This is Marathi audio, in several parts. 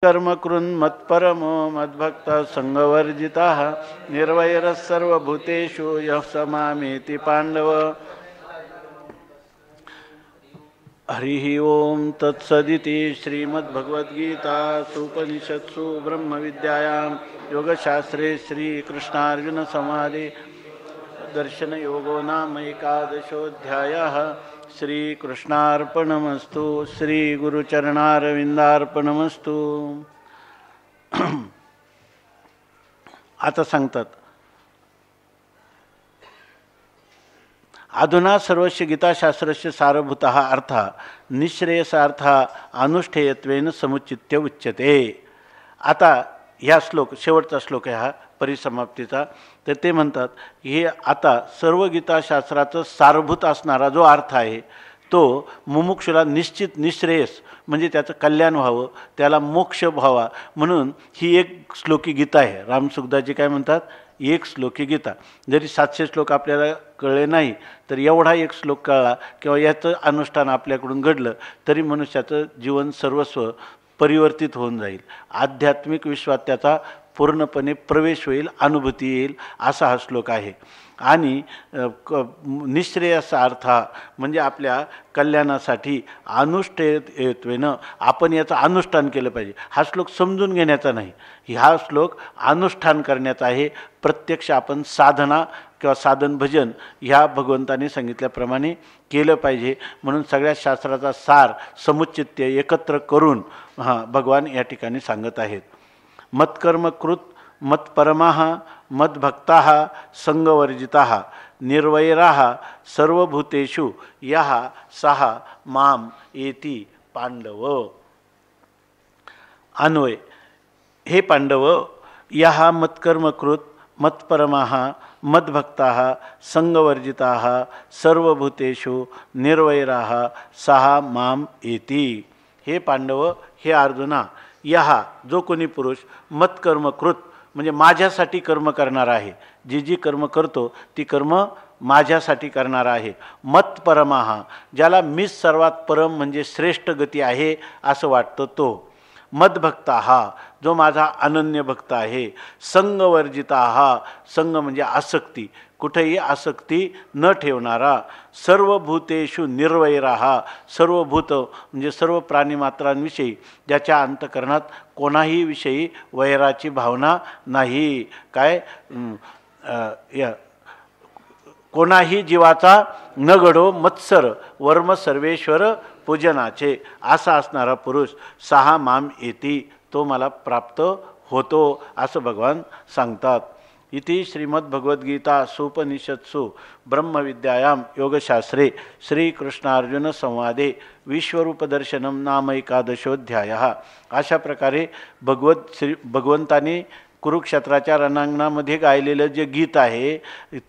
कर्म कृन् मत्परमो मद्भक्तः संगवर्जितः निर्वैरः सर्वभूतेषु यः स मामेति पाण्डव। हरिः ओं तत्सदिति श्रीमद्भगवद्गीतासु उपनिषत्सु ब्रह्मविद्यायां योगशास्त्रे श्रीकृष्णार्जुनसंवादे दर्शनयोगो नाम एकादशोऽध्यायः। श्रीकृष्णार्पणमस्तु। श्रीगुरुचरणारविंदार्पणमस्तु। आता सांगतात, अधुना सर्वस्य गीताशास्त्रस्य सारभूतः अर्थः निःश्रेयसार्थः अनुष्ठेयत्वेन समुचित्य उच्यते। आता ह्या श्लोक शेवटचा श्लोक आहे हा परिसमाप्तीचा. तर ते म्हणतात हे आता सर्व गीताशास्त्राचं सारभूत असणारा जो अर्थ आहे तो मुमुक्षुला निश्चित निःश्रेयस म्हणजे त्याचं कल्याण व्हावं, त्याला मोक्ष व्हावा म्हणून ही एक श्लोकी गीता आहे. रामसुखदासजी काय म्हणतात, एक श्लोकी गीता. जरी 700 श्लोक आपल्याला कळले नाही तर एवढा एक श्लोक कळला किंवा याचं अनुष्ठान आपल्याकडून घडलं तरी मनुष्याचं जीवन सर्वस्व परिवर्तित होऊन जाईल. आध्यात्मिक विश्वात त्याचा पूर्णपणे प्रवेश होईल, अनुभूती येईल असा हा श्लोक आहे. आणि निःश्रेयसा अर्थ म्हणजे आपल्या कल्याणासाठी अनुष्ठेयत्वेनं आपण याचं अनुष्ठान केलं पाहिजे. हा श्लोक समजून घेण्याचा नाही, हा श्लोक अनुष्ठान करण्याचा आहे. प्रत्यक्ष आपण साधना किंवा साधन भजन ह्या भगवंताने सांगितल्याप्रमाणे केलं पाहिजे. म्हणून सगळ्या शास्त्राचा सार समुच्चित्य एकत्र करून भगवान या ठिकाणी सांगत आहेत. मत्कर्मकृत मत्परमाः मद्भक्ताः संगवर्जिताः निर्वैराः सर्वभूतेषु यः सः माम एति पांडव. अन्वय, हे पांडव, यः मत्कर्मकृत मत्परमाः मद्भक्ताः संगवर्जिताः सर्वभूतेषु निर्वैराः सः माम एति. हे पांडव, हे अर्जुना, यहा जो कोणी पुरुष मत्कर्मकृत म्हणजे माझ्यासाठी कर्म करणारा आहे, जी जी कर्म करतो ती कर्म माझ्यासाठी करणारा आहे. मत्परमाः ज्याला मीच सर्वात परम म्हणजे श्रेष्ठ गती आहे असं वाटतं तो. मद्भक्ताः जो माझा अनन्य भक्त आहे. संगवर्जिताः संग म्हणजे आसक्ती, कुठेही आसक्ती न ठेवणारा. सर्वभूतेषु निर्वैराः सर्वभूत म्हणजे सर्व प्राणीमात्रांविषयी ज्याच्या अंतकरणात कोणाही विषयी वैराची भावना नाही. काय कोणाही जीवाचा न घडो मत्सर वर्म सर्वेश्वर पूजनाचे असा असणारा पुरुष सहा माम येती, तो मला प्राप्त होतो असं भगवान सांगतात. इति श्रीमद्भगवद्गीता सुपनिषत्सु ब्रह्मविद्यायां योगशास्त्रे श्रीकृष्णार्जुन संवादे विश्वरूपदर्शनम नाम एकादशोऽध्यायः. अशा प्रकारे भगवंताने कुरुक्षेत्राच्या रणांगणामध्ये गायलेलं जे गीत आहे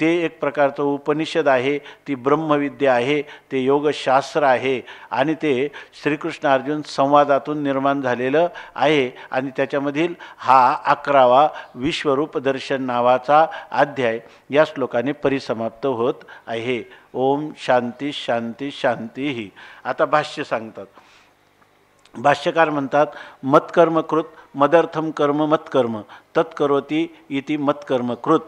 ते एक प्रकारचं उपनिषद आहे, ती ब्रह्मविद्या आहे, ते योगशास्त्र आहे आणि ते श्रीकृष्ण अर्जुन संवादातून निर्माण झालेलं आहे. आणि त्याच्यामधील हा 11वा विश्वरूप दर्शन नावाचा अध्याय या श्लोकाने परिसमाप्त होत आहे. ओम शांती शांती शांती. आता भाष्य सांगतात. भाष्यकार म्हणतात, मत्कर्मकृत मदर्थम कर्म मत्कर्म तत्करोती इति मत्कर्मकृत.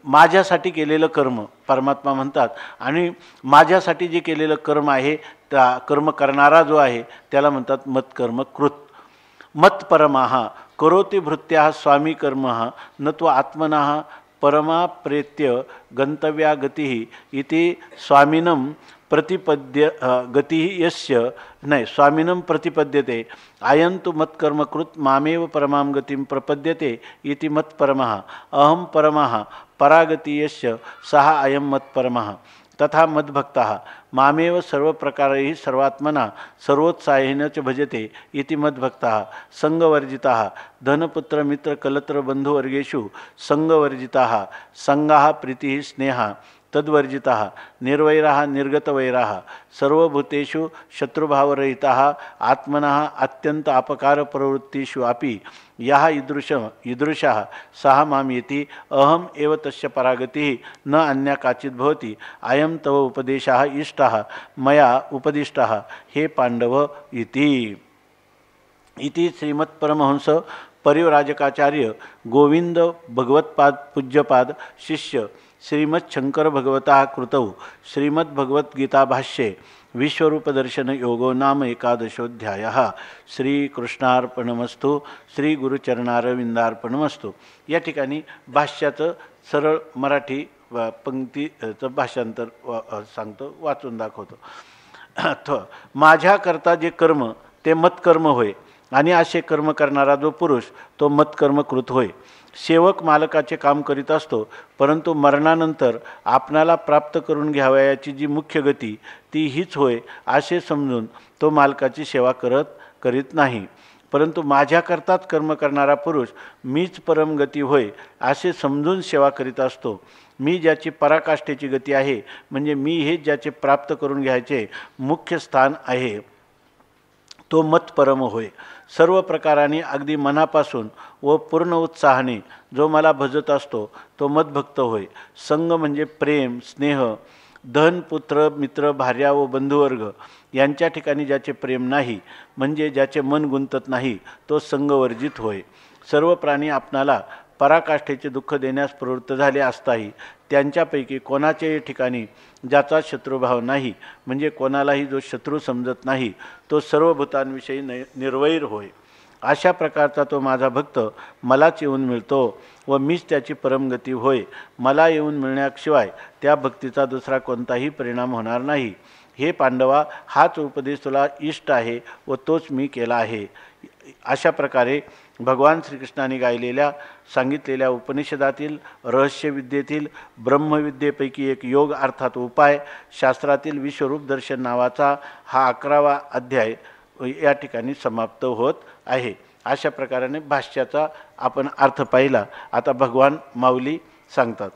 माझ्यासाठी केलेलं कर्म परमात्मा म्हणतात आणि माझ्यासाठी जे केलेलं कर्म आहे त्या कर्म करणारा जो आहे त्याला म्हणतात मत्कर्मकृत. मत्परमाः करोति भृत्याः स्वामी कर्मः न तो आत्मनः परमाप्रेत्य गंतव्या गतिः इति स्वामिनं प्रतिपद्य गति यस्य नाही स्वामिनं प्रतिपद्यते अयं तु मत्कर्मकृत मामेव परमां गतिं प्रपद्यते इति मत्परमः अहं परमः परागति यस्य सः अयं मत्परमः तथा मद्भक्तः मामेव सर्वप्रकारैः सर्वात्मना सर्वोत्साहेन च भजते इति मद्भक्तः संगवर्जिताः धनपुत्रमित्रकलत्रबन्धुवर्गेषु संगवर्जिताः संगाः प्रीतिः स्नेहः तद्वर्जिताः निर्वैराः निर्गतवैराः सर्वभूतेषु शत्रुभावरहिताः आत्मनः अत्यंत अपकार प्रवृत्तिषु अपि यः ईदृशः सः मां येति अहम एव तस्य परागतिः न अन्या काचित् भवति. अयं तव उपदेशः इष्टः मया उपदिष्टः हे पांडव इति. इति श्रीमत्परमहंस परिव्राजकाचार्य गोविंद भगवत्पाद पूज्यपाद शिष्य श्रीमच्छंकर भगवता कृतौ श्रीमद्भगवद्गीताभाष्ये विश्वरूपदर्शन योगो नाम एकादशोध्यायः. श्रीकृष्णार्पणमस्तु. श्री गुरुचरणारविंदार्पणमस्तु. या ठिकाणी भाष्याचं सरळ मराठी पंक्तीचं भाषांतर सांगतो, वाचून दाखवतो. माझ्याकरता जे कर्म ते मत्कर्म होय, आणि असे कर्म करणारा जो पुरुष तो मत्कर्मकृत होय. सेवक मालकाचे काम करीत असतो, परंतु मरणानंतर आपणाला प्राप्त करून घ्यावयाची जी मुख्य गती ती हीच होय असे समजून तो मालकाची सेवा करीत नाही. परंतु माझ्याकरताच कर्म करणारा पुरुष मीच परमगती होय असे समजून सेवा करीत असतो. मी ज्याची पराकाष्ठेची गती आहे, म्हणजे मी हे ज्याचे प्राप्त करून घ्यायचे मुख्य स्थान आहे, तो मतपरम होय. सर्व प्रकाराने अगदी मनापासून व पूर्ण उत्साहाने जो मला भजत असतो तो मदभक्त होय. संग म्हणजे प्रेम, स्नेह, धन, पुत्र, मित्र, भार्या व बंधुवर्ग यांच्या ठिकाणी ज्याचे प्रेम नाही, म्हणजे ज्याचे मन गुंतत नाही, तो संगवर्जित होय. सर्व प्राणी आपणाला पराकाष्ठेचे दुःख देण्यास प्रवृत्त झाले असताही त्यांच्यापैकी कोणाच्याही ठिकाणी ज्याचा शत्रुभाव नाही, म्हणजे कोणालाही जो शत्रू समजत नाही, तो सर्व भूतांविषयी निर्वैर होय. अशा प्रकारचा तो माझा भक्त मलाच येऊन मिळतो व मीच त्याची परमगती होय. मला येऊन मिळण्याशिवाय त्या भक्तीचा दुसरा कोणताही परिणाम होणार नाही. हे पांडवा, हाच उपदेश तुला इष्ट आहे व तोच मी केला आहे. अशा प्रकारे भगवान श्रीकृष्णाने गायलेल्या सांगितलेल्या उपनिषदातील रहस्यविद्येतील ब्रह्मविद्येपैकी एक योग अर्थात उपाय शास्त्रातील विश्वरूप दर्शन नावाचा हा 11वा अध्याय या ठिकाणी समाप्त होत आहे. अशा प्रकाराने भाष्याचा आपण अर्थ पाहिला. आता भगवान माऊली सांगतात,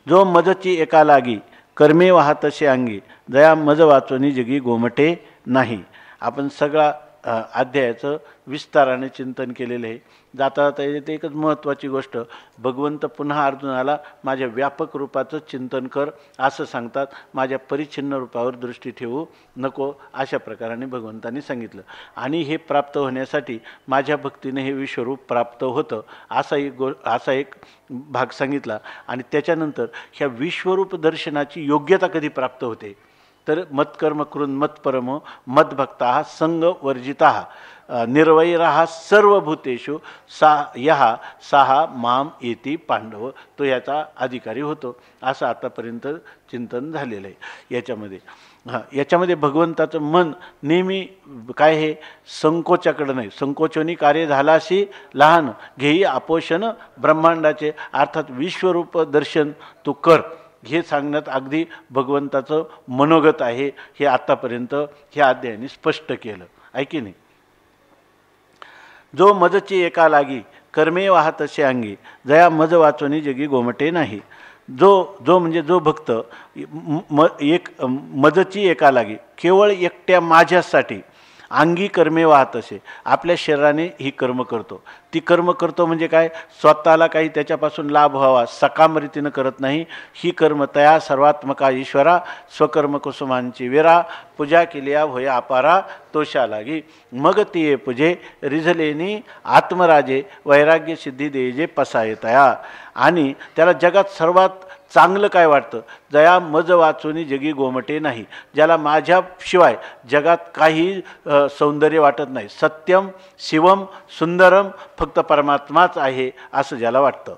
जो मजची एका लागी कर्मे वाहतसे अंगी दया मज वाचोनी जगी गोमटे नाही. आपण सगळा अध्यायाचं विस्ताराने चिंतन केलेलं आहे. जाता जाता येते एकच महत्त्वाची गोष्ट, भगवंत पुन्हा अर्जुनाला माझ्या व्यापक रूपाचं चिंतन कर असं सांगतात. माझ्या परिच्छिन्न रूपावर दृष्टी ठेवू नको अशा प्रकाराने भगवंतांनी सांगितलं. आणि हे प्राप्त होण्यासाठी माझ्या भक्तीने हे विश्वरूप प्राप्त होतं असा एक भाग सांगितला. आणि त्याच्यानंतर ह्या विश्वरूप दर्शनाची योग्यता कधी प्राप्त होते, तर मत्कर्म करून मत्परमो मद्भक्ता संगवर्जिता निर्वैराः सर्वभूतेषु साहा माम येती पांडव, तो याचा अधिकारी होतो असं आतापर्यंत चिंतन झालेलं आहे. याच्यामध्ये भगवंताचं मन नेहमी काय हे संकोचाकडं नाही, संकोचनी कार्य झालाशी लहान घेई आपोषण ब्रह्मांडाचे, अर्थात विश्वरूप दर्शन तू कर हे सांगण्यात अगदी भगवंताचं मनोगत आहे. हे आतापर्यंत ह्या अध्यायाने स्पष्ट केलं आहे की नाही. जो मजची एका लागी कर्मे वाहतसे अंगी जया मज वाचोनी जगी गोमटे नाही. जो म्हणजे जो भक्त एक मजची एका लागी केवळ एकट्या माझ्यासाठी अंगी कर्मे वाहत असे आपल्या शरीराने ही कर्म करतो. ती कर्म करतो म्हणजे काय, स्वतःला काही त्याच्यापासून लाभ व्हावा सकाम रीतीनं करत नाही. ही कर्म तया सर्वात्मका ईश्वरा स्वकर्म कुसुमांची वेरा पूजा केलिया होय अपारा तोषा लागी मग तिये पूजे रिझलेनी आत्मराजे वैराग्य सिद्धी देजे पसायतया. आणि त्याला जगात सर्वात चांगलं काय वाटतं, जया मज वाचूनी जगी गोमटे नाही, ज्याला माझ्याशिवाय जगात काही सौंदर्य वाटत नाही, सत्यम शिवम सुंदरम फक्त परमात्माच आहे असं ज्याला वाटतं.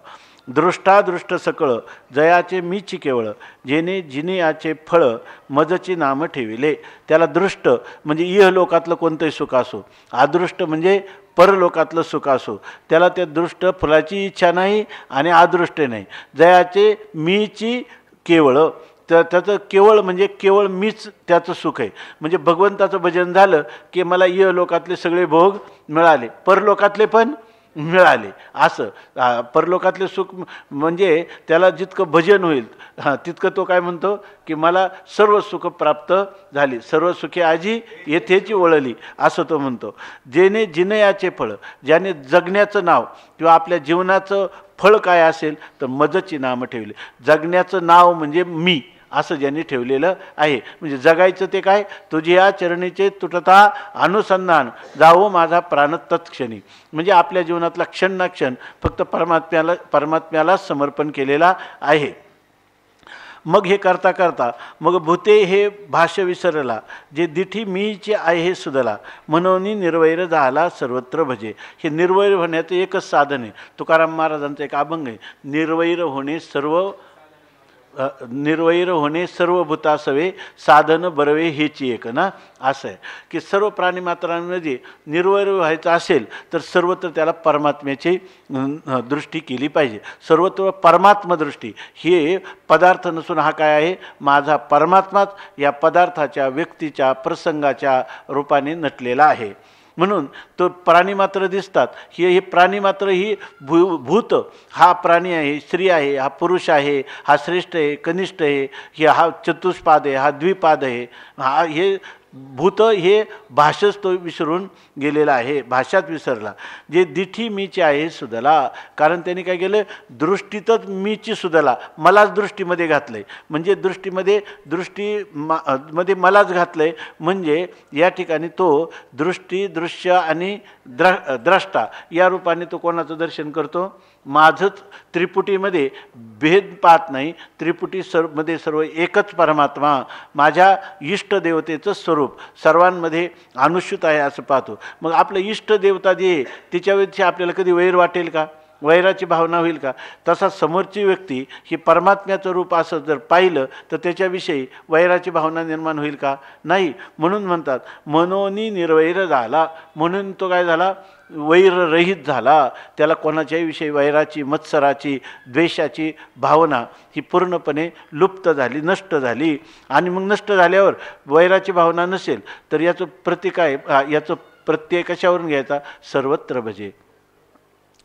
दृष्टादृष्ट सकळ जयाचे मीची केवळ जेने जिने याचे फळ मजची नाम ठेविले. त्याला दृष्ट म्हणजे इहलोकातलं कोणतंही सुख असो, अदृष्ट म्हणजे परलोकातलं सुख असो, त्याला त्या दृष्ट फुलाची इच्छा नाही आणि अदृष्ट नाही. जयाचे मीची केवळ, तर त्याचं केवळ म्हणजे केवळ मीच त्याचं सुख आहे. म्हणजे भगवंताचं भजन झालं की मला इहलोकातले सगळे भोग मिळाले, परलोकातले पण मिळाले. असं परलोकातले सुख म्हणजे त्याला जितकं भजन होईल तितकं तो काय म्हणतो की मला सर्व सुख प्राप्त झाली, सर्व सुखे आजी येथेची वळली असं तो म्हणतो. जेने जिनयाचे फळ, ज्याने जगण्याचं नाव किंवा आपल्या जीवनाचं फळ काय असेल तर मजची नाम ठेवले. जगण्याचं नाव म्हणजे मी असं ज्यांनी ठेवलेलं आहे. म्हणजे जगायचं ते काय, तुझी या चरणीचे तुटता अनुसंधान जावो माझा प्राण तत्क्षणी. म्हणजे आपल्या जीवनातला क्षण ना क्षण फक्त परमात्म्यालाच समर्पण केलेला आहे. मग हे करता करता मग भूते हे भाष्य विसरला, जे दिठी मीचे आहे सुदला, म्हणून निर्वैर झाला सर्वत्र भजे. हे निर्वैर होण्याचं एकच साधन आहे. तुकाराम महाराजांचा एक अभंग आहे, निर्वैर होणे सर्व भूतासवे, साधन बरवे हेची एक ना. असं आहे की सर्व प्राणी मात्रांमध्ये निर्वैर व्हायचं असेल तर सर्वत्र त्याला परमात्म्याची दृष्टी केली पाहिजे. सर्वत्र परमात्मा दृष्टी हे पदार्थ नसून हा काय आहे, माझा परमात्माच या पदार्थाच्या, व्यक्तीच्या, प्रसंगाच्या रूपाने नटलेला आहे. म्हणून तो प्राणी मात्र दिसतात. हे प्राणी मात्र ही भूत, हा प्राणी आहे, स्त्री आहे, हा पुरुष आहे, हा श्रेष्ठ आहे, कनिष्ठ आहे, हा चतुष्पाद आहे, हा द्विपाद आहे, हे भूत हे भाषाच तो विसरून गेलेला आहे, भाषाच विसरला. जे दिठी मीचे आहे सुदला, कारण त्यांनी काय केलं, दृष्टीतच मीची सुदला, मलाच दृष्टीमध्ये घातलं आहे. म्हणजे दृष्टीमध्ये मलाच घातलं आहे. म्हणजे या ठिकाणी तो दृष्टी, दृश्य आणि द्रष्टा या रूपाने तो कोणाचं दर्शन करतो, माझंच. त्रिपुटीमध्ये भेद पाहत नाही, त्रिपुटी मध्ये सर्व एकच परमात्मा, माझ्या इष्टदेवतेचं स्वरूप सर्वांमध्ये अनुष्यूत आहे असं पाहतो. मग आपलं इष्टदेवता जे आहे तिच्याविषयी आपल्याला कधी वैर वाटेल का, वैराची भावना होईल का? तसा समोरची व्यक्ती ही परमात्म्याचं रूप असं जर पाहिलं तर त्याच्याविषयी वैराची भावना निर्माण होईल का? नाही. म्हणून म्हणतात मनोनी निर्वैर झाला, म्हणून तो काय झाला, वैररहित झाला. त्याला कोणाच्याही विषयी वैराची, मत्सराची, द्वेषाची भावना ही पूर्णपणे लुप्त झाली, नष्ट झाली. आणि मग नष्ट झाल्यावर वैराची भावना नसेल तर याचं प्रतीक आहे, याचं प्रत्यय कशावरून घ्यायचा, सर्वत्र भजे.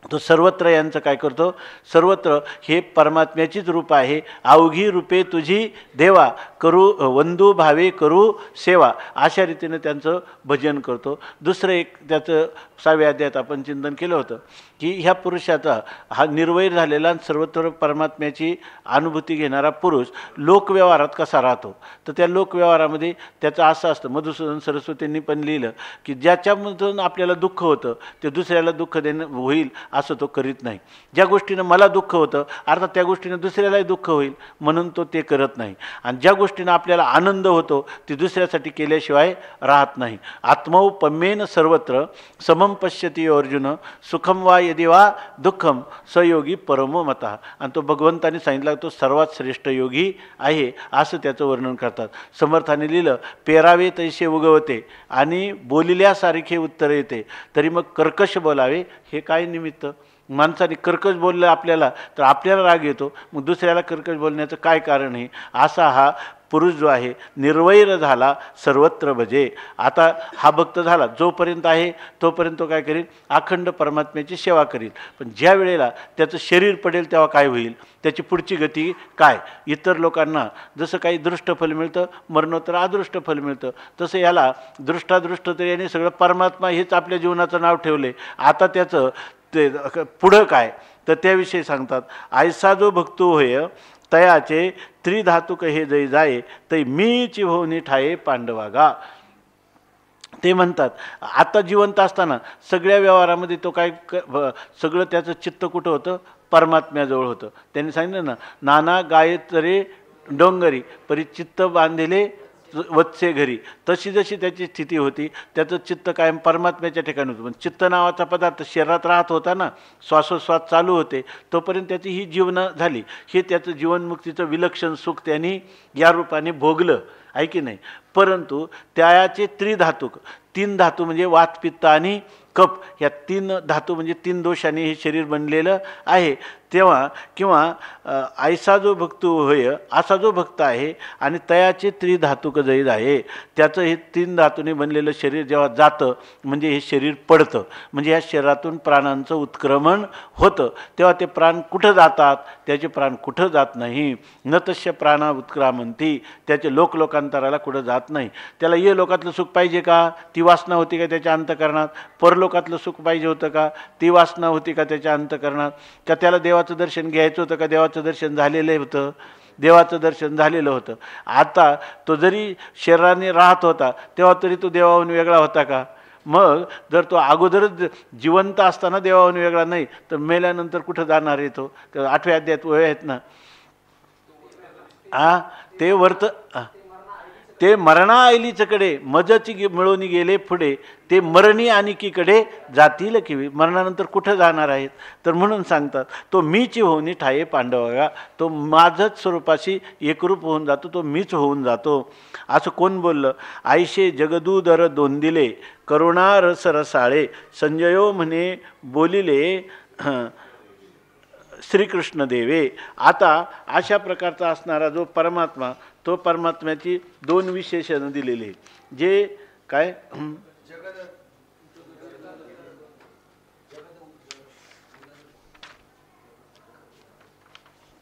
तो सर्वत्र यांचं काय करतो, सर्वत्र हे परमात्म्याचीच रूप आहे. अवघी रूपे तुझी देवा, करू वंदू भावे करू सेवा, अशा रीतीने त्यांचं भजन करतो. दुसरं एक त्याचं 6व्या अध्यायात आपण चिंतन केलं होतं की ह्या पुरुषाचा हा निर्वैर झालेला आणि सर्वत्र परमात्म्याची अनुभूती घेणारा पुरुष लोकव्यवहारात कसा राहतो. तर त्या लोकव्यवहारामध्ये त्याचं असं असतं, मधुसूदन सरस्वतींनी पण लिहिलं की ज्याच्यामधून आपल्याला दुःख होतं ते दुसऱ्याला दुःख देणं होईल असं तो करीत नाही. ज्या गोष्टीनं मला दुःख होतं अर्थात त्या गोष्टीनं दुसऱ्यालाही दुःख होईल म्हणून तो ते करत नाही. आणि ज्या गोष्टीनं आपल्याला आनंद होतो ती दुसऱ्यासाठी केल्याशिवाय राहत नाही. आत्मौपम्येन सर्वत्र समम पश्यती अर्जुन, सुखम वा यदि वा दुःखम सयोगी परमो मता. आणि तो भगवंताने सांगितला तो सर्वात श्रेष्ठ योगी आहे असं त्याचं वर्णन करतात. समर्थाने लिहिलं, पेरावे तैसे उगवते आणि बोलिल्यासारखे उत्तर येते, तरी मग कर्कश बोलावे हे काय निमित्त. माणसाने कर्कश बोललं आपल्याला तर आपल्याला राग येतो, मग दुसऱ्याला कर्कश बोलण्याचं काय कारण आहे. असा हा पुरुष जो आहे निर्वैर झाला, सर्वत्र भजे. आता हा भक्त झाला, जोपर्यंत आहे तोपर्यंत तो काय करील, अखंड परमात्म्याची सेवा करील. पण ज्या वेळेला त्याचं शरीर पडेल तेव्हा काय होईल, त्याची पुढची गती काय. इतर लोकांना जसं काही दृष्ट फल मिळतं, मरणोत्तर अदृष्ट फल मिळतं, तसं याला दृष्टादृष्ट तर याने सगळं परमात्मा हेच आपल्या जीवनाचं नाव ठेवले. आता त्याचं ते पुढं काय तर त्याविषयी सांगतात. ऐसा जो भक्तो होय तयाचे त्रिधातुक हे जै जाये, तै मीची भोवनी ठाये पांडवागा. ते म्हणतात आता जिवंत असताना सगळ्या व्यवहारामध्ये तो काय सगळं त्याचं चित्त कुठं होतं, परमात्म्याजवळ होतं. त्यांनी सांगितलं ना, नाना गायत्रे डोंगरी परी चित्त बांधिले वत्से घरी. तशी जशी त्याची स्थिती होती त्याचं चित्त कायम परमात्म्याच्या ठिकाणी होतं. पण चित्त नावाचा पदार्थ शरीरात राहत होता ना, श्वासोश्वास चालू होते तोपर्यंत त्याची ही जीवनं झाली. हे त्याचं जीवनमुक्तीचं विलक्षण सुख त्यांनी या रूपाने भोगलं आहे की नाही. परंतु त्याचे त्रिधातुक, 3 धातू म्हणजे वात पित्त आणि कफ, ह्या 3 धातू म्हणजे 3 दोषांनी हे शरीर बनलेलं आहे. तेव्हा किंवा ऐसा जो भक्त होय, असा जो भक्त आहे आणि तयाचे त्रिधातुक जैद आहे, त्याचं हे 3 धातूने बनलेलं शरीर जेव्हा जातं म्हणजे हे शरीर पडतं, म्हणजे ह्या शरीरातून प्राणांचं उत्क्रमण होतं. तेव्हा ते प्राण कुठं जातात, त्याचे प्राण कुठं जात नाही. न तस्य प्राणा उत्क्रामंती, त्याचे लोकांतराला कुठं जात नाही. त्याला ये लोकातलं सुख पाहिजे का, ती वासना होती का त्याच्या अंतःकरणात. परलोकातलं सुख पाहिजे होतं का, ती वासना होती का त्याच्या अंतःकरणात. का त्याला देवाचं दर्शन घ्यायचं होतं का, देवाचं दर्शन झालेलं होतं. देवाचं दर्शन झालेलं होतं. आता तो जरी शरीराने राहत होता तेव्हा तरी तो देवाहून वेगळा होता का? मग जर तो अगोदरच जिवंत असताना देवाहून वेगळा नाही तर मेल्यानंतर कुठं जाणार आहे तो? 8व्या अध्यायात वय आहेत ना, ते मरणा आयलीचकडे मजची मिळून गेले पुढे, ते मरणी आणिकीकडे जातील की. मरणानंतर कुठं जाणार आहेत? तर म्हणून सांगतात तो मीच होऊन ठाये पांडवगा, तो माझच स्वरूपाशी एकरूप होऊन जातो, तो मीच होऊन जातो. असं कोण बोललं? आयशे जगदूदर दोंदिले करुणा रस रसाळे, संजयो म्हणे बोलिले श्रीकृष्ण देवे. आता अशा प्रकारचा असणारा जो परमात्मा, तो परमात्म्याची 2 विशेषणं दिलेली आहे. जे काय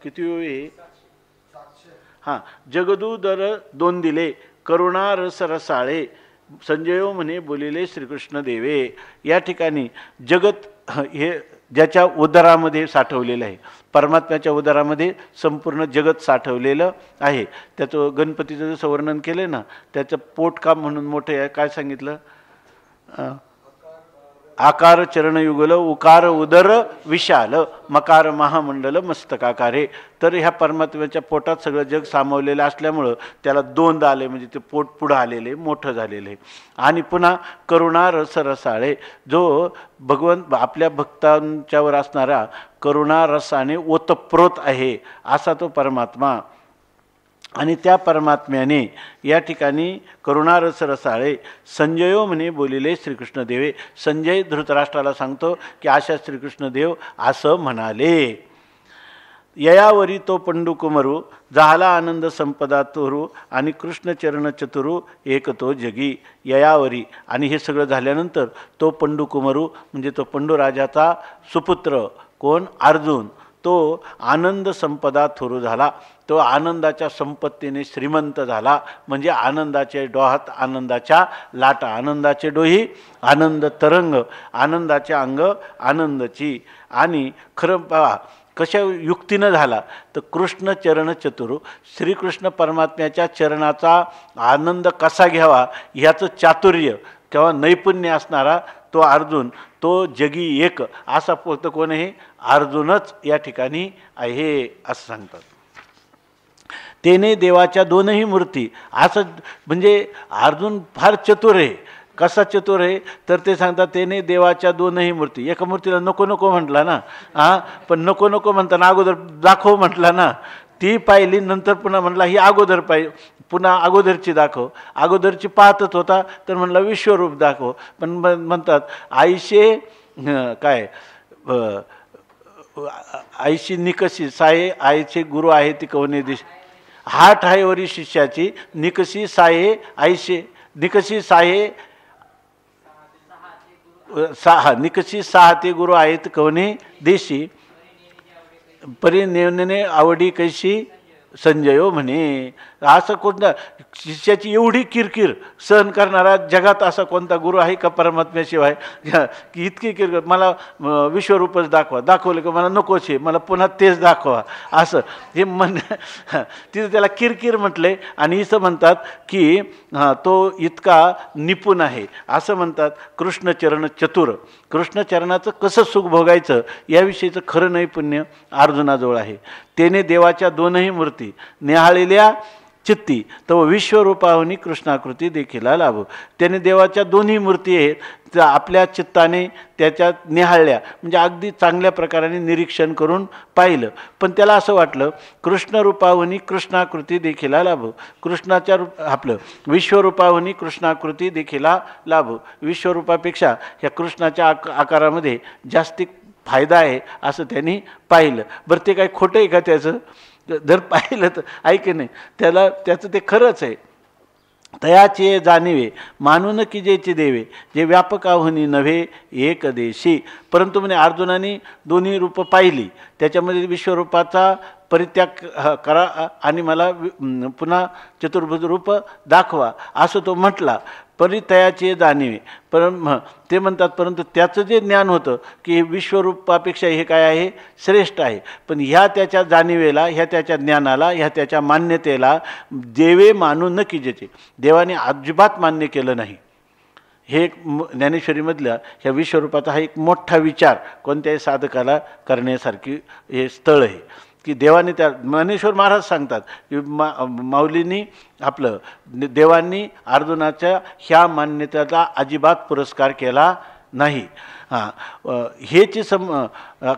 किती वेळ? हां, जगदूदर दोंदिले करुणा रस रसाळे, संजयो म्हणे बोलिले श्रीकृष्ण देवे. या ठिकाणी जगत हे ज्याच्या उदरामध्ये साठवलेलं आहे, परमात्म्याच्या उदरामध्ये संपूर्ण जगत साठवलेलं आहे. त्याचं गणपतीचं जसं वर्णन केलं ना, त्याचं पोटकाम म्हणून मोठे आहे. काय सांगितलं? आकार चरणयुगल उकार उदर विशाल मकार महामंडल मस्तकाकारे. तर ह्या परमात्म्याच्या पोटात सगळं जग सामावलेलं असल्यामुळं त्याला 2 आले, म्हणजे ते पोट पुढं आलेले, मोठं झालेले. आणि पुन्हा करुणा रस रसाळे, जो भगवंत आपल्या भक्तांच्यावर असणारा करुणा रसाने ओतप्रोत आहे असा तो परमात्मा. आणि त्या परमात्म्याने या ठिकाणी करुणारस रसाळे संजयो म्हणे बोलिले श्रीकृष्ण देवे. संजय धृतराष्ट्राला सांगतो की अशा श्रीकृष्णदेव असं म्हणाले. ययावरी तो पंडुकुमरू झाला आनंद संपदा तोरू, आणि कृष्ण चरण चतुरू एक तो जगी. ययावरी, आणि हे सगळं झाल्यानंतर तो पंडुकुमरू म्हणजे तो पंडुराजाचा सुपुत्र कोण? अर्जुन. तो आनंद संपदा थोरू झाला, तो आनंदाच्या संपत्तीने श्रीमंत झाला. म्हणजे आनंदाचे डोहात आनंदाच्या लाटा, आनंदाचे डोही आनंद तरंग, आनंदाचे अंग आनंदाची. आणि खरं पहा कशा युक्तीनं झाला तर कृष्ण चरण चतुरू, श्रीकृष्ण परमात्म्याच्या चरणाचा आनंद कसा घ्यावा ह्याचं चातुर्य किंवा नैपुण्य असणारा तो अर्जुन, तो जगी एक असा फक्त कोण आहे? अर्जुनच या ठिकाणी आहे असं सांगतात. तेने देवाच्या 2ही मूर्ती, असं म्हणजे अर्जुन फार चतुर आहे. कसा चतुर आहे तर ते सांगतात तेने देवाच्या 2ही मूर्ती. एका मूर्तीला नको नको म्हटला ना, पण नको नको म्हणताना अगोदर दाखव म्हटला ना, ती पाहिली, नंतर पुन्हा म्हटला ही अगोदर पाहिजे, पुन्हा अगोदरची दाखव. अगोदरची पाहतच होता तर म्हणला विश्वरूप दाखव. पण म्हणतात आईशे काय आईशी निकशी साये आईचे गुरु आहे ती कवने दिश. हा ठाईवरी शिष्याची निकशी साये आईशे निकशी साये निकशी 6 ते गुरु आहेत कवने देशी. परिनेवने आवडी कैशी संजयो म्हणे. असं कोणता शिष्याची एवढी किरकिर सहन करणारा जगात असा कोणता गुरु आहे का परमात्म्याशिवाय? की इतकी किरकिर, मला विश्वरूपच दाखवा, दाखवलं की मला नकोच आहे, मला पुन्हा तेच दाखवा, असं हे तिथं त्याला किरकिर म्हटले. आणि इथं म्हणतात की तो इतका निपुण आहे असं म्हणतात. कृष्णचरण चतुर, कृष्णचरणाचं कसं सुख भोगायचं याविषयीचं खरं नैपुण्य अर्जुनाजवळ आहे. त्याने देवाच्या 2ही मूर्ती निहाळलेल्या चित्ती तो विश्वरूपाहून कृष्णाकृती देखील लाभो. त्याने देवाच्या 2ही मूर्ती आहेत त्या आपल्या चित्ताने त्याच्यात निहाळल्या, म्हणजे अगदी चांगल्या प्रकाराने निरीक्षण करून पाहिलं. पण त्याला असं वाटलं कृष्णरूपाहून कृष्णाकृती देखील लाभो. कृष्णाच्या आपलं विश्वरूपाहून कृष्णाकृती देखील लाभो. विश्वरूपापेक्षा ह्या कृष्णाच्या आकारामध्ये जास्ती फायदा आहे असं त्यांनी पाहिलं. बरं ते काय खोटं आहे का त्याचं? जर पाहिलं तर ऐक नाही, त्याचं ते खरंच आहे. तयाचे जाणीवे मानून की जेचे देवे, जे व्यापक आव्हानी नव्हे एक देशी. परंतु म्हणे अर्जुनाने 2ही रूपं पाहिली, त्याच्यामध्ये विश्वरूपाचा परित्याग करा आणि मला पुन्हा चतुर्भुज रूप दाखवा असं तो म्हटला. परितयाचे जाणीवे ते म्हणतात, परंतु त्याचं जे ज्ञान होतं की हे विश्वरूपापेक्षा हे काय आहे, श्रेष्ठ आहे. पण ह्या त्याच्या जाणीवेला, ह्या त्याच्या ज्ञानाला, ह्या त्याच्या मान्यतेला देवे मानू न कीजेचे, देवाने अजिबात मान्य केलं नाही. हे एक ज्ञानेश्वरीमधल्या ह्या विश्वरूपाचा हा एक मोठा विचार कोणत्याही साधकाला करण्यासारखी हे स्थळ आहे की देवाने त्या ज्ञानेश्वर महाराज सांगतात की माऊलींनी आपलं देवांनी अर्जुनाच्या ह्या मान्यतेचा अजिबात पुरस्कार केला नाही. हेची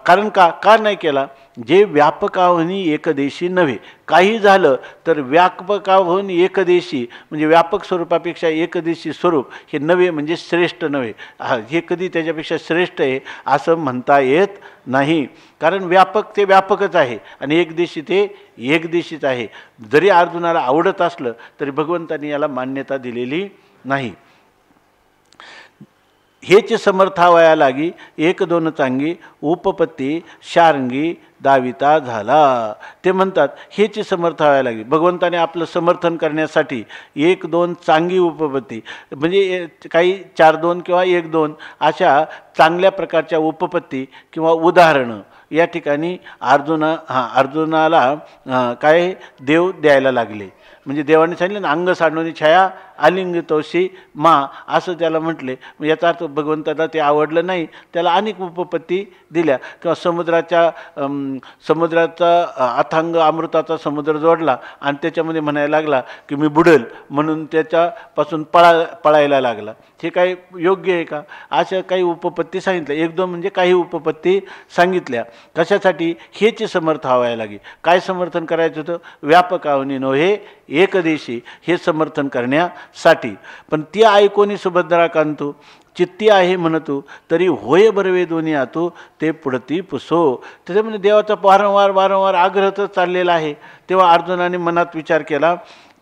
कारण का नाही केला, जे व्यापकाहून एकदेशी नव्हे. काही झालं तर व्यापकाहून एकदेशी म्हणजे व्यापक स्वरूपापेक्षा एकदेशी स्वरूप हे नव्हे म्हणजे श्रेष्ठ नव्हे. हे कधी त्याच्यापेक्षा श्रेष्ठ आहे असं म्हणता येत नाही. कारण व्यापक ते व्यापकच आहे आणि एकदेशी ते एकदेशीच आहे. जरी अर्जुनाला आवडत असलं तरी भगवंतांनी याला मान्यता दिलेली नाही. हेच समर्थावया लागी एक दोन चांगी उपपत्ती शार्ंगी दाविता झाला. ते म्हणतात हेच समर्थावया लागी, भगवंताने आपलं समर्थन करण्यासाठी एक दोन चांगी उपपत्ती म्हणजे काही 4-2 किंवा 1-2 अशा चांगल्या प्रकारच्या उपपत्ती किंवा उदाहरणं या ठिकाणी अर्जुनाला काय देव द्यायला लागले. म्हणजे देवाने सांगितलं ना, अंग साडणोनी छाया आलिंग तोशी मा असं त्याला म्हटले. याचा अर्थ भगवंताला ते आवडलं नाही, त्याला अनेक उपपत्ती दिल्या. किंवा समुद्राचा अथांग अमृताचा समुद्र जोडला आणि त्याच्यामध्ये म्हणायला लागला की मी बुडेल म्हणून त्याच्यापासून पळायला लागला. हे काही योग्य आहे का? अशा काही उपपत्ती सांगितल्या. 1-2 म्हणजे काही उपपत्ती सांगितल्या. कशासाठी? हेच समर्थ व्हायला लागे. काय समर्थन करायचं होतं? व्यापकावनी नव्हे एकदेशी हे समर्थन करण्यासाठी. पण ती ऐकोनी सुभद्रा कांतू चित्ती आहे म्हणतो तरी होय बरवे दोन्ही आतू ते पुढती पुसो. त्याच्यामध्ये देवाचा वारंवार आग्रह तर चाललेला आहे. तेव्हा अर्जुनाने मनात विचार केला,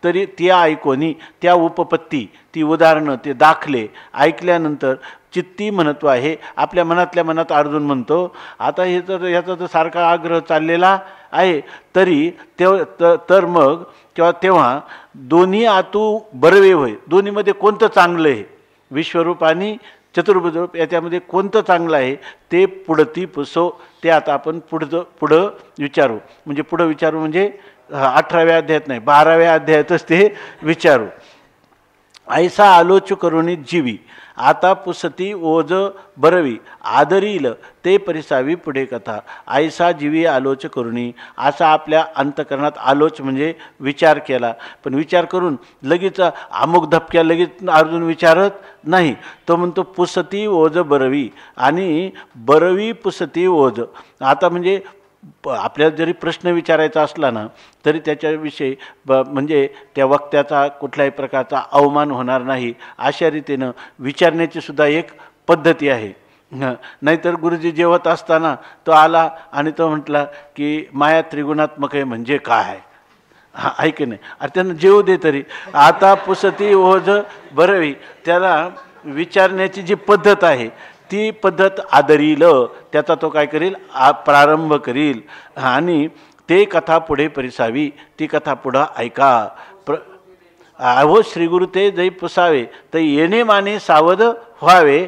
तरी त्या ऐकोनी त्या उपपत्ती, ती उदाहरणं, ते दाखले ऐकल्यानंतर चित्ती महत्त्व आहे. आपल्या मनातल्या मनात अर्जुन म्हणतो, आता हे तर याचा तर सारखा आग्रह चाललेला आहे, तरी तर मग तेव्हा दोन्ही आतू बरवे होय. दोन्हीमध्ये कोणतं चांगलं आहे? विश्वरूप आणि चतुर्भुज रूप याच्यामध्ये कोणतं चांगलं आहे ते पुढती पुसो. ते आता आपण पुढं विचारू. म्हणजे पुढं विचारू म्हणजे 18व्या अध्यायात नाही, 12व्या अध्यायातच ते विचारू. ऐसा आलोच करुणी जीवी आता पुसती ओज बरवी आदरील ते परिसावी पुढे कथा. ऐसा जीवी आलोच करुणी, असा आपल्या अंतकरणात आलोच म्हणजे विचार केला. पण विचार करून लगेच अमुक धपक्या लगेच अर्जुन विचारत नाही. तो म्हणतो पुसती ओज बरवी आणि बरवी पुसती ओज. आता म्हणजे आपल्याला जरी प्रश्न विचारायचा असला ना तरी त्याच्याविषयी म्हणजे त्या वक्त्याचा कुठल्याही प्रकारचा अवमान होणार नाही अशा रीतीनं विचारण्याची सुद्धा एक पद्धती आहे. नाहीतर गुरुजी जेवत असताना तो आला आणि तो म्हटला की माया त्रिगुणात्मक आहे म्हणजे काय आहे, ऐक नाही, अरे त्यांना जेव दे तरी. आता पुसती ओझ बरवी, त्याला विचारण्याची जी पद्धत आहे ती पद्धत आदरील, त्याचा तो काय करील, प्रारंभ करील आणि ते कथा पुढे परिसावी, ती कथा पुढं ऐका. अहो श्रीगुरु ते जै पुसावे तर येणे माने सावध व्हावे,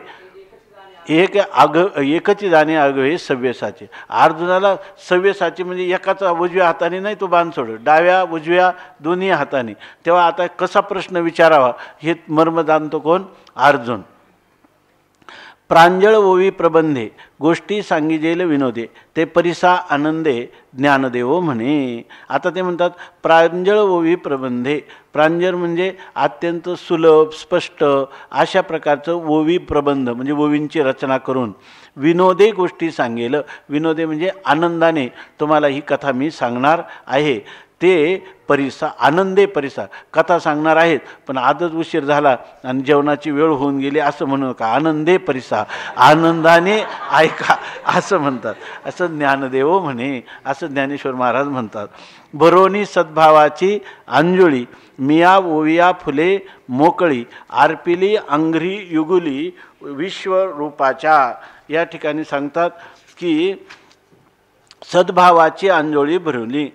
एकची जाणे आगवे सव्यसाचे. अर्जुनाला सव्यसाचे म्हणजे एकाचा उजव्या हाताने नाही तो बाण सोड, डाव्या उजव्या दोन्ही हाताने. तेव्हा आता कसा प्रश्न विचारावा हे मर्म जाणतो कोण? अर्जुन. प्रांजळ ओवी प्रबंधे गोष्टी सांगिजेल विनोदे ते परिसा आनंदे ज्ञानदेव म्हणे. आता ते म्हणतात प्रांजळ ओवी प्रबंधे. प्रांजळ म्हणजे अत्यंत सुलभ स्पष्ट अशा प्रकारचं ओवी प्रबंध म्हणजे ओवींची रचना करून. विनोदे गोष्टी सांगेल, विनोदे म्हणजे आनंदाने तुम्हाला ही कथा मी सांगणार आहे. ते परिसा आनंदे परिसा कथा सांगणार आहेत, पण आजच उशीर झाला आणि जेवणाची वेळ होऊन गेली असं म्हणू नका. आनंदे परिसा, आनंदाने ऐका असं म्हणतात. असं ज्ञानदेव म्हणे, असं ज्ञानेश्वर महाराज म्हणतात. बरोनी सद्भावाची अंजुळी मिया ओविया फुले मोकळी आरपिली अंघ्री युगुली विश्वरूपाच्या. या ठिकाणी सांगतात की सद्भावाची अंजोळी भरवली.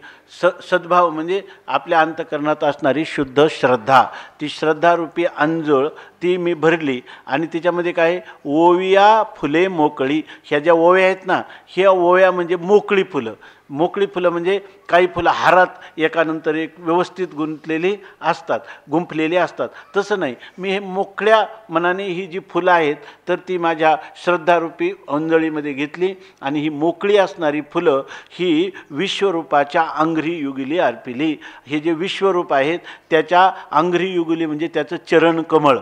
सद्भाव म्हणजे आपल्या अंतःकरणात असणारी शुद्ध श्रद्धा, ती श्रद्धारूपी अंजोळ ती मी भरली. आणि त्याच्यामध्ये काय, ओविया फुले मोकळी, ह्या ज्या ओव्या आहेत ना, ह्या ओव्या म्हणजे मोकळी फुलं. मोकळी फुलं म्हणजे काही फुलं हारात एकानंतर एक व्यवस्थित गुंतलेली असतात, गुंफलेली असतात. तसं नाही, मी हे मोकळ्या मनाने ही जी फुलं आहेत तर ती माझ्या श्रद्धारूपी अंजळीमध्ये घेतली. आणि ही मोकळी असणारी फुलं ही विश्वरूपाच्या अंघ्री युगली अर्पिली. हे जे विश्वरूप आहेत त्याच्या अंघ्री युगली म्हणजे त्याचं चरणकमळ,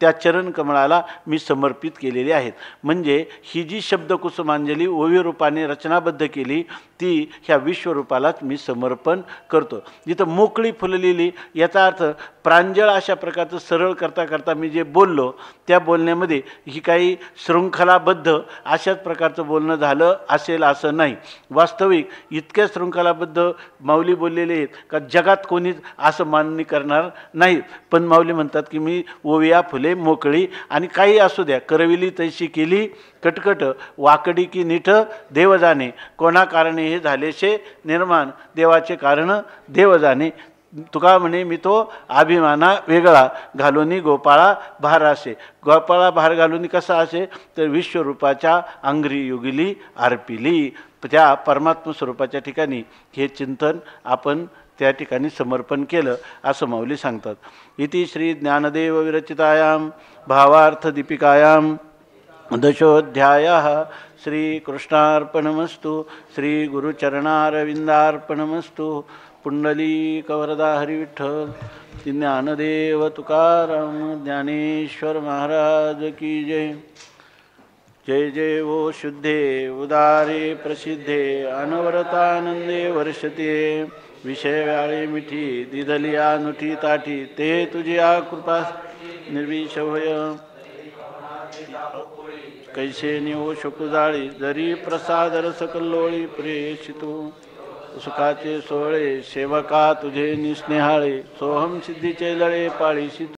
त्या चरणकमळाला मी समर्पित केलेले आहेत. म्हणजे ही जी शब्दकुसुमांजली ओवी रूपाने रचनाबद्ध केली ती ह्या विश्वरूपालाच मी समर्पण करतो. जिथं मोकळी फुलं लिहिली याचा अर्थ प्रांजळ अशा प्रकारचं सरळ करता करता मी जे बोललो त्या बोलण्यामध्ये ही काही शृंखलाबद्ध अशाच प्रकारचं बोलणं झालं असेल असं नाही. वास्तविक इतक्या शृंखलाबद्ध माऊली बोललेले आहेत का जगात कोणीच असं मान्य करणार नाही. पण माऊली म्हणतात की मी ओविया फुले मोकळी, आणि काही असू द्या, करविली तैशी केली कटकट, वाकडी की नीठ देव जाणे, कोणा कारणे हे झालेशे निर्माण, देवाचे कारण देव जाणे. तुका म्हणे मी तो अभिमाना वेगळा, घालूनी गोपाळा भार असे. गोपाळा भार घालूनी कसा असे तर विश्वरूपाच्या अंघ्री युगली अर्पिली. त्या परमात्म स्वरूपाच्या ठिकाणी हे चिंतन आपण त्या ठिकाणी समर्पण केलं असं माऊली सांगतात. इति श्री ज्ञानदेव विरचितायां भावार्थदीपिकायां दशोऽध्यायः. श्रीकृष्णार्पणमस्तु. श्रीगुरुचरणारविन्दार्पणमस्तु. पुंडलीकवरदा हरिविठ्ठल. ज्ञानदेव तुकाराम ज्ञानेश्वर महाराज की जय. जय जय वो शुद्धे उदारे प्रसिद्धे, अनवरतानंदे वर्षते. विषय व्याळे मिठी दिदलिया नुठी ताठी, ते तुझिया कृपा निर्विषय. कैसे निवो शुकुजाळी, जरी प्रसाद रस कल्लोळी प्रेषितो. सुखाचे सोहळे सेवका तुझे निस्नेहाळे, सोहम सिद्धीचे लळे पाळीशी.